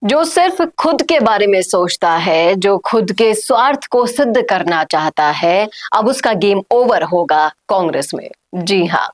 जो सिर्फ खुद के बारे में सोचता है, जो खुद के स्वार्थ को सिद्ध करना चाहता है, अब उसका गेम ओवर होगा कांग्रेस में। जी हाँ,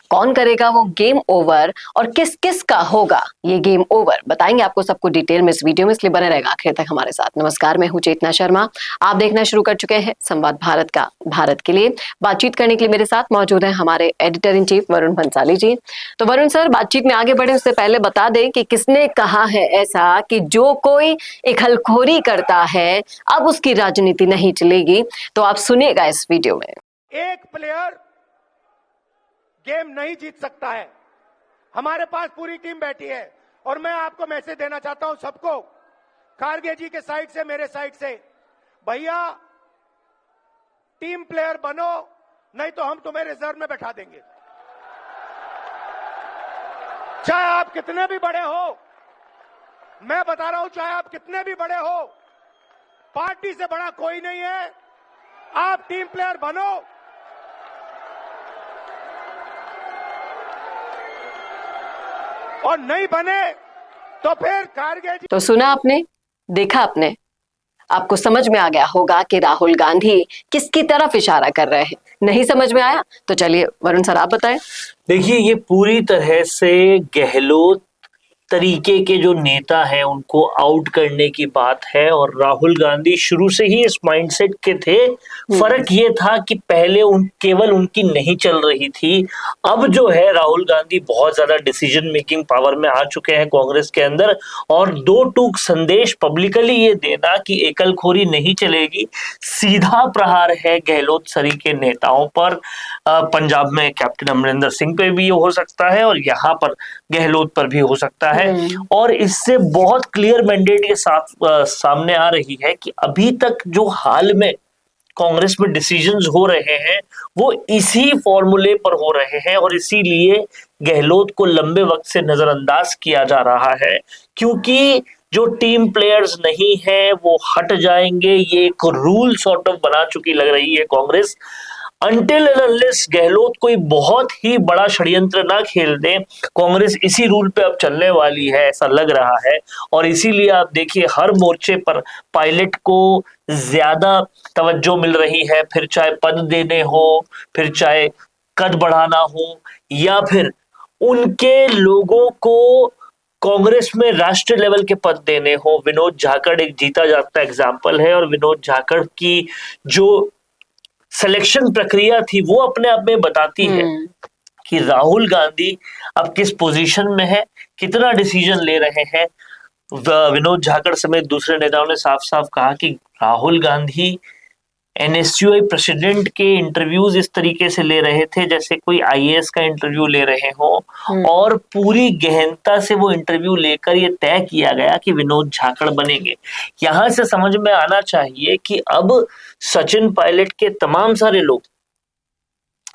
कौन करेगा वो गेम ओवर और किस किस का होगा ये गेम ओवर, बताएंगे आपको सबको डिटेल में इस वीडियो में, इसलिए बने रहेगा आखिर तक हमारे साथ। नमस्कार, मैं हूं चेतना शर्मा। आप देखना शुरू कर चुके हैं संवाद भारत का। भारत के लिए बातचीत करने के लिए मेरे साथ मौजूद है हमारे editor in chief Varun Bhansali ji. तो वरुण सर, बातचीत में आगे बढ़े उससे पहले बता दें कि किसने कहा है ऐसा कि जो कोई इखलखोरी करता है अब उसकी राजनीति नहीं चलेगी। तो आप सुनिएगा इस वीडियो में। एक प्लेयर गेम नहीं जीत सकता है। हमारे पास पूरी टीम बैठी है और मैं आपको मैसेज देना चाहता हूं सबको, खारगे जी के साइड से, मेरे साइड से, भैया टीम प्लेयर बनो, नहीं तो हम तुम्हें रिजर्व में बैठा देंगे। चाहे आप कितने भी बड़े हो, मैं बता रहा हूं, चाहे आप कितने भी बड़े हो, पार्टी से बड़ा कोई नहीं है। आप टीम प्लेयर बनो। और नहीं बने तो फिर खारगे जी। तो सुना आपने, देखा आपने, आपको समझ में आ गया होगा कि राहुल गांधी किसकी तरफ इशारा कर रहे हैं। नहीं समझ में आया तो चलिए वरुण सर आप बताएं। देखिए, ये पूरी तरह से गहलोत तरीके के जो नेता हैं उनको आउट करने की बात है, और राहुल गांधी शुरू से ही इस माइंडसेट के थे। फर्क ये था कि पहले केवल उनकी नहीं चल रही थी, अब जो है राहुल गांधी बहुत ज्यादा डिसीजन मेकिंग पावर में आ चुके हैं कांग्रेस के अंदर। और दो टूक संदेश पब्लिकली ये देना कि एकलखोरी नहीं चलेगी, सीधा प्रहार है गहलोत सरी के नेताओं पर। पंजाब में कैप्टन अमरिंदर सिंह पे भी हो सकता है और यहाँ पर गहलोत पर भी हो सकता है। और इससे बहुत क्लियर मैंडेट के साथ सामने आ रही है कि अभी तक जो हाल में कांग्रेस में डिसीजंस हो रहे हैं वो इसी फॉर्मूले पर हो रहे हैं, और इसीलिए गहलोत को लंबे वक्त से नजरअंदाज किया जा रहा है, क्योंकि जो टीम प्लेयर्स नहीं है वो हट जाएंगे। ये एक रूल सॉर्ट ऑफ बना चुकी लग रही है Congress. Until and unless Gehlot कोई बहुत ही बड़ा षड्यंत्र ना खेल दे, कांग्रेस इसी रूल पे अब चलने वाली है, ऐसा लग रहा है। और इसीलिए आप देखिए हर मोर्चे पर पायलट को ज्यादा तवज्जो मिल रही है, फिर चाहे पद देने हो, फिर चाहे कद बढ़ाना हो, या फिर उनके लोगों को कांग्रेस में राष्ट्रीय लेवल के पद देने हो। विनोद झाकड़ एक जीता जागता एग्जाम्पल है, और विनोद झाकड़ की जो सिलेक्शन प्रक्रिया थी वो अपने आप में बताती है कि राहुल गांधी अब किस पोजीशन में है, कितना डिसीजन ले रहे हैं। विनोद झाकड़ समेत दूसरे नेताओं ने साफ साफ कहा कि राहुल गांधी एनएसयूआई प्रेसिडेंट के इंटरव्यूज इस तरीके से ले रहे थे जैसे कोई आईएएस का इंटरव्यू ले रहे हो, और पूरी गहनता से वो इंटरव्यू लेकर ये तय किया गया कि विनोद झाकड़ बनेंगे। यहां से समझ में आना चाहिए कि अब सचिन पायलट के तमाम सारे लोग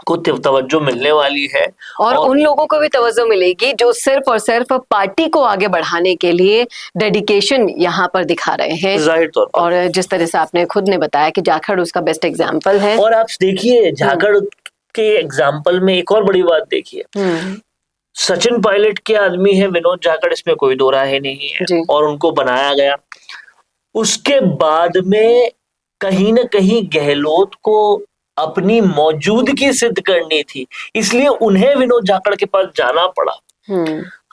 को तवज्जो मिलने वाली है, और उन लोगों को भी तवज्जो मिलेगी जो सिर्फ और सिर्फ पार्टी को आगे बढ़ाने के लिए डेडिकेशन यहाँ पर दिखा रहे हैं, जाहिर तौर पर। और जिस तरह से आपने खुद ने बताया कि झाकड़ उसका बेस्ट एग्जाम्पल है। और आप देखिए झाकड़ के एग्जाम्पल में एक और बड़ी बात देखिए, सचिन पायलट के आदमी है विनोद झाकड़, इसमें कोई दो राय नहीं है, और उनको बनाया गया। उसके बाद में कहीं ना कहीं गहलोत को अपनी मौजूदगी सिद्ध करनी थी, इसलिए उन्हें विनोद झाकड़ के पास जाना पड़ा।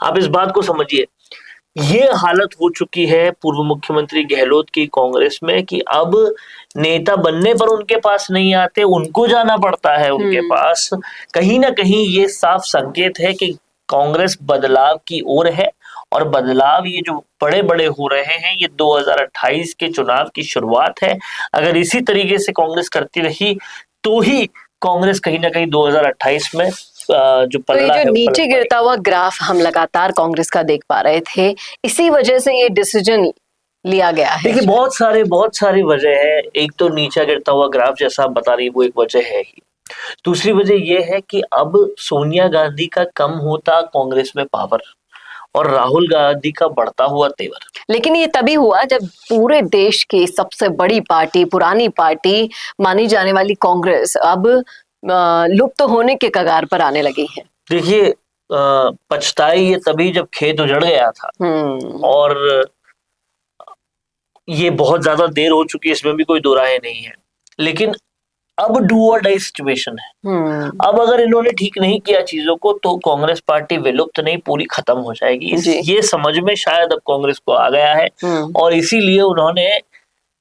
आप इस बात को समझिए, ये हालत हो चुकी है पूर्व मुख्यमंत्री गहलोत की कांग्रेस में कि अब नेता बनने पर उनके पास नहीं आते, उनको जाना पड़ता है उनके पास। कहीं ना कहीं ये साफ संकेत है कि कांग्रेस बदलाव की ओर है, और बदलाव ये जो बड़े बड़े हो रहे हैं ये 2028 के चुनाव की शुरुआत है। अगर इसी तरीके से कांग्रेस करती रही तो ही कांग्रेस कहीं ना कहीं 2028 में जो पल्ला है, नीचे गिरता हुआ ग्राफ हम लगातार कांग्रेस का देख पा रहे थे, इसी वजह से ये डिसीजन लिया गया है। देखिए बहुत सारी वजह है। एक तो नीचे गिरता हुआ ग्राफ जैसा आप बता रही है वो एक वजह है ही। दूसरी वजह यह है कि अब सोनिया गांधी का कम होता कांग्रेस में पावर, और राहुल गांधी का बढ़ता हुआ तेवर। लेकिन ये तभी हुआ जब पूरे देश की सबसे बड़ी पार्टी, पुरानी पार्टी मानी जाने वाली कांग्रेस अब लुप्त होने के कगार पर आने लगी है। देखिए पछताई ये तभी जब खेत उजड़ गया था, और ये बहुत ज्यादा देर हो चुकी है, इसमें भी कोई दो राय नहीं है, लेकिन अब डू और डाई सिचुएशन है। अब अगर इन्होंने ठीक नहीं किया चीजों को तो कांग्रेस पार्टी विलुप्त नहीं, पूरी खत्म हो जाएगी। ये समझ में शायद अब कांग्रेस को आ गया है और इसीलिए उन्होंने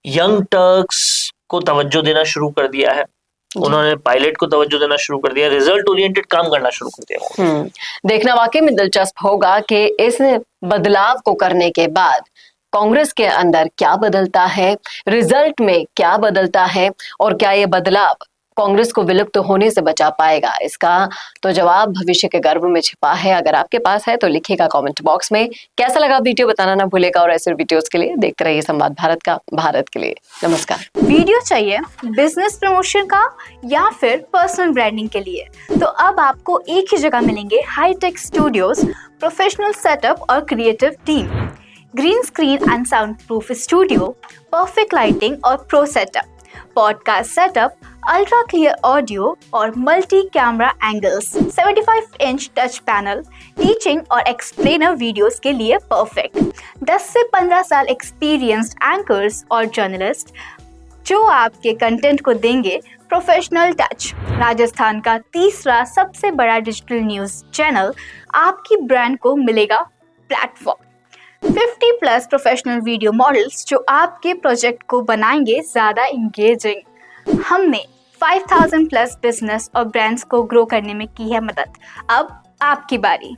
यंग टर्क्स को तवज्जो देना शुरू कर दिया है, उन्होंने पायलट को तवज्जो देना शुरू कर दिया, रिजल्ट ओरिएंटेड काम करना शुरू कर दिया। देखना वाकई में दिलचस्प होगा कि इस बदलाव को करने के बाद कांग्रेस के अंदर क्या बदलता है, रिजल्ट में क्या बदलता है और क्या ये बदलाव कांग्रेस को विलुप्त होने से बचा पाएगा। इसका तो जवाब भविष्य के गर्भ में छिपा है। अगर आपके पास है तो लिखिएगा कमेंट बॉक्स में। कैसा लगा वीडियो बताना ना भूलेगा और ऐसे वीडियोस के लिए देखते रहिए संवाद भारत का, भारत के लिए। नमस्कार। वीडियो चाहिए बिजनेस प्रमोशन का या फिर पर्सनल ब्रांडिंग के लिए, तो अब आपको एक ही जगह मिलेंगे हाईटेक स्टूडियोज, प्रोफेशनल सेटअप और creative team, green screen and sound proof studio, perfect lighting और pro setup, podcast setup, ultra clear audio और multi camera angles, 75 inch touch panel, teaching और एक्सप्लेनर वीडियोस के लिए परफेक्ट, 10 से 15 साल experienced anchors और journalist जो आपके कंटेंट को देंगे प्रोफेशनल टच। राजस्थान का तीसरा सबसे बड़ा डिजिटल न्यूज चैनल आपकी ब्रांड को मिलेगा प्लेटफॉर्म, 50+ प्रोफेशनल वीडियो मॉडल्स जो आपके प्रोजेक्ट को बनाएंगे ज़्यादा इंगेजिंग। हमने 5000+ बिजनेस और ब्रांड्स को ग्रो करने में की है मदद। अब आपकी बारी।